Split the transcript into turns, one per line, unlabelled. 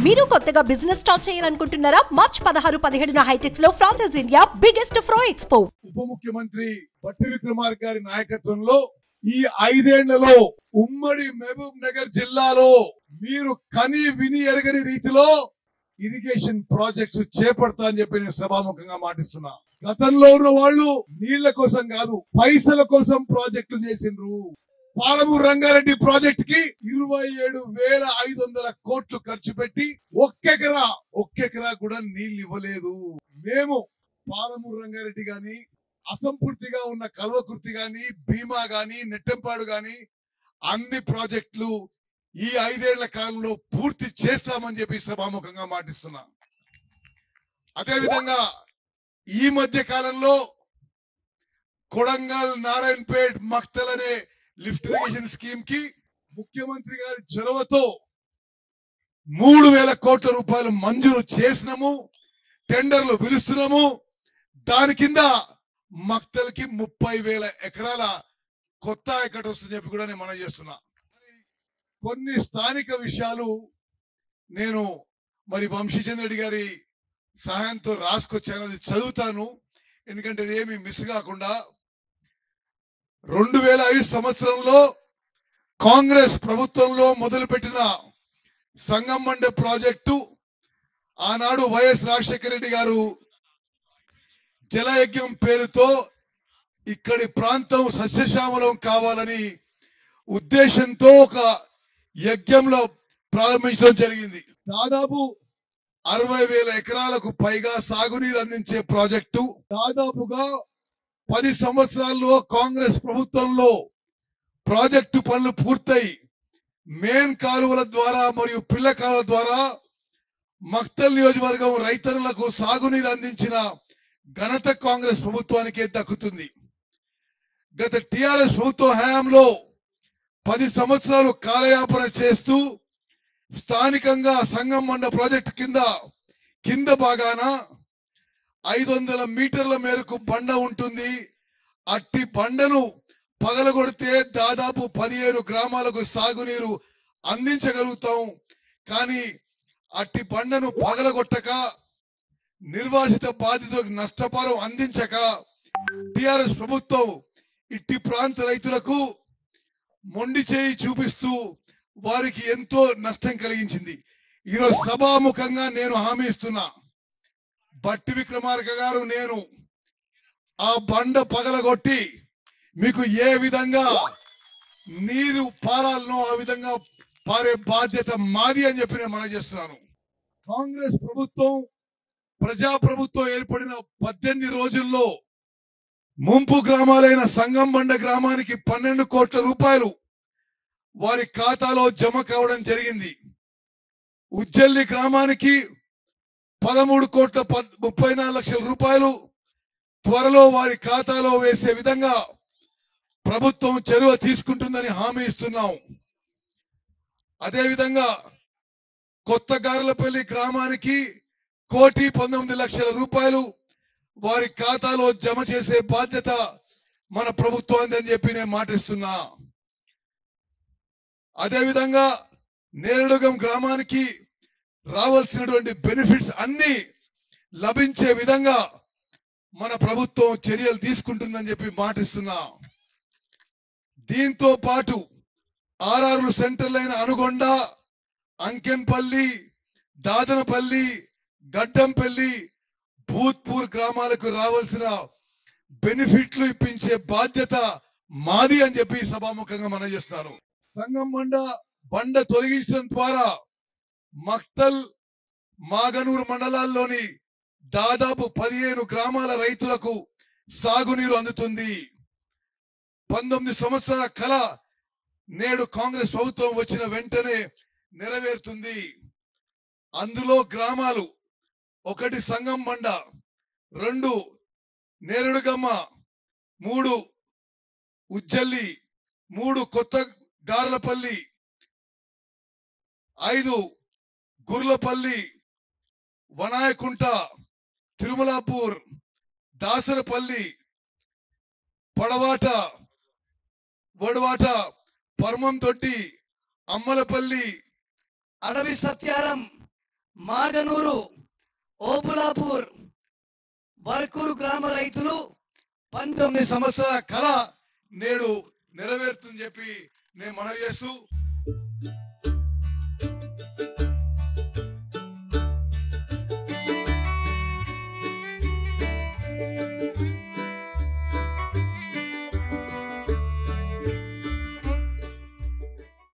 మీరు కొత్తగా business start చేయాలనుకుంటున్నారా? మార్చ్ 16, 17న హైటెక్స్ లో ఫ్రాన్సెస్ ఇండియా బిగ్గెస్ట్ ఫ్రో ఎక్స్పో.
ఉప ముఖ్యమంత్రి బట్టి విక్రమార్క గారి నాయకత్వంలో ఈ 5 ఏళ్లలో ఉమ్మడి మహబూబ్ నగర్ జిల్లాలో మీరు కని విని ఎరగని రీతిలో ఇరిగేషన్ ప్రాజెక్ట్స్ చేపడతా అని చెప్పి నేను సభాముఖంగా మాటిస్తున్నా. గతంలో ఉన్న వాళ్ళు నీళ్ల కోసం కాదు, పైసల కోసం ప్రాజెక్టులు చేసిండ్రు. పాలమూరు రంగారెడ్డి ప్రాజెక్ట్ కి 27,500 కోట్లు ఖర్చు పెట్టి ఒక్కెకరా కూడా నీళ్లు ఇవ్వలేదు. మేము పాలమూరు రంగారెడ్డి గాని, అసంపూర్తిగా ఉన్న కల్వకుర్తి గాని, భీమా గాని, నెట్టెంపాడు గాని అన్ని ప్రాజెక్టులు ఈ 5 ఏళ్ల కాలంలో పూర్తి చేస్తామని చెప్పి సభాముఖంగా మాటిస్తున్నా. అదే విధంగా ఈ మధ్య కాలంలో కొడంగల్, నారాయణపేట్, మక్తల్ అనే లిఫ్ట్ ఇరిగేషన్ స్కీమ్ కి ముఖ్యమంత్రి గారి చొరవతో 3,000 కోట్ల రూపాయలు మంజూరు చేసినాము. టెండర్లు పిలుస్తున్నాము. దాని కింద మక్తల్ కి 30,000 ఎకరాల కొత్త ఎకట వస్తుందని చెప్పి కూడా నేను మనం చేస్తున్నా. కొన్ని స్థానిక విషయాలు నేను మరి వంశీచంద్ర రెడ్డి గారి సహాయంతో రాసుకొచ్చాను, అది చదువుతాను ఎందుకంటే అది ఏమి మిస్ కాకుండా. 2005 సంవత్సరంలో కాంగ్రెస్ ప్రభుత్వంలో మొదలుపెట్టిన సంగమండ ప్రాజెక్టు ఆనాడు వైఎస్ రాజశేఖర రెడ్డి గారు జలయజ్ఞం పేరుతో ఇక్కడి ప్రాంతం సస్యశ్యామలం కావాలని ఉద్దేశంతో ఒక యజ్ఞంలో ప్రారంభించడం జరిగింది. దాదాపు 60,000 ఎకరాలకు పైగా సాగునీరు అందించే ప్రాజెక్టు దాదాపుగా 10 సంవత్సరాల్లో కాంగ్రెస్ ప్రభుత్వంలో ప్రాజెక్టు పనులు పూర్తయి మెయిన్ కాలువల ద్వారా మరియు పిల్ల కాలువల ద్వారా మక్తల్ నియోజకవర్గం రైతన్నులకు సాగునీరు అందించిన ఘనత కాంగ్రెస్ ప్రభుత్వానికే దక్కుతుంది. గత టిఆర్ఎస్ ప్రభుత్వ హయాంలో 10 సంవత్సరాలు కాలయాపన చేస్తూ స్థానికంగా సంగమండ ప్రాజెక్టు కింద భాగాన 500 మీటర్ల మేరకు బండ ఉంటుంది. అట్టి బండను పగలగొడితే దాదాపు 15 గ్రామాలకు సాగునీరు అందించగలుగుతాం. కానీ అట్టి బండను పగలగొట్టక నిర్వాసిత బాధితులకు నష్టపరం అందించక టిఆర్ఎస్ ప్రభుత్వం ఇట్టి ప్రాంత రైతులకు మొండి చేయి చూపిస్తూ వారికి ఎంతో నష్టం కలిగించింది. ఈరోజు సభాముఖంగా నేను హామీ ఇస్తున్నా, బట్టి విక్రమార్క గారు నేను ఆ బండ పగలగొట్టి మీకు ఏ విధంగా నీరు పారాలనో ఆ విధంగా పారే బాధ్యత మాది అని చెప్పి నేను మనవి చేస్తున్నాను. కాంగ్రెస్ ప్రభుత్వం ప్రజాప్రభుత్వం ఏర్పడిన 18 రోజుల్లో ముంపు గ్రామాలైన సంగంబండ గ్రామానికి 12 కోట్ల రూపాయలు వారి ఖాతాలో జమ కావడం జరిగింది. ఉజ్జల్లి గ్రామానికి 13 కోట్ల 34 లక్షల రూపాయలు త్వరలో వారి ఖాతాలో వేసే విధంగా ప్రభుత్వం చొరవ తీసుకుంటుందని హామీ ఇస్తున్నాం. అదేవిధంగా కొత్త గార్లపల్లి గ్రామానికి 1,19,00,000 రూపాయలు వారి ఖాతాలో జమ చేసే బాధ్యత మన ప్రభుత్వాన్ని అని చెప్పి నేను మాటిస్తున్నా. అదేవిధంగా నేరడుగం గ్రామానికి రావాల్సినటువంటి బెనిఫిట్స్ అన్ని లభించే విధంగా మన ప్రభుత్వం చర్యలు తీసుకుంటుందని చెప్పి మాటిస్తున్నా. దీంతో పాటు ఆర్ఆర్లు సెంటర్లైన అనుగొండ, అంకెన్పల్లి, దాదనపల్లి, గడ్డంపల్లి, భూత్పూర్ గ్రామాలకు రావాల్సిన బెనిఫిట్లు ఇప్పించే బాధ్యత మాది అని చెప్పి సభాముఖంగా మనం చేస్తున్నారు. సంగమండ బండ తొలగించడం ద్వారా మక్తల్, మాగనూరు మండలాల్లోని దాదాపు 15 గ్రామాల రైతులకు సాగునీరు అందుతుంది. 19 సంవత్సరాల కళ నేడు కాంగ్రెస్ ప్రభుత్వం వచ్చిన వెంటనే నెరవేరుతుంది. అందులో గ్రామాలు 1 సంగమండ, 2 నేరడుగమ్మ, 3 ఉజ్జల్లి, 3 కొత్త గార్లపల్లి, 5 గుర్లపల్లి, వనాయకుంట, తిరుమలాపూర్, దాసరపల్లి, పడవాట, వడవాట, పరమంతొట్టి, అమ్మలపల్లి,
అడవి సత్యారం, మాగనూరు, ఓబులాపూర్, బర్కూరు గ్రామ రైతులు
19 సంవత్సరాల కళ నేడు నెరవేరుతుందని చెప్పి నేను మనవి చేస్తూ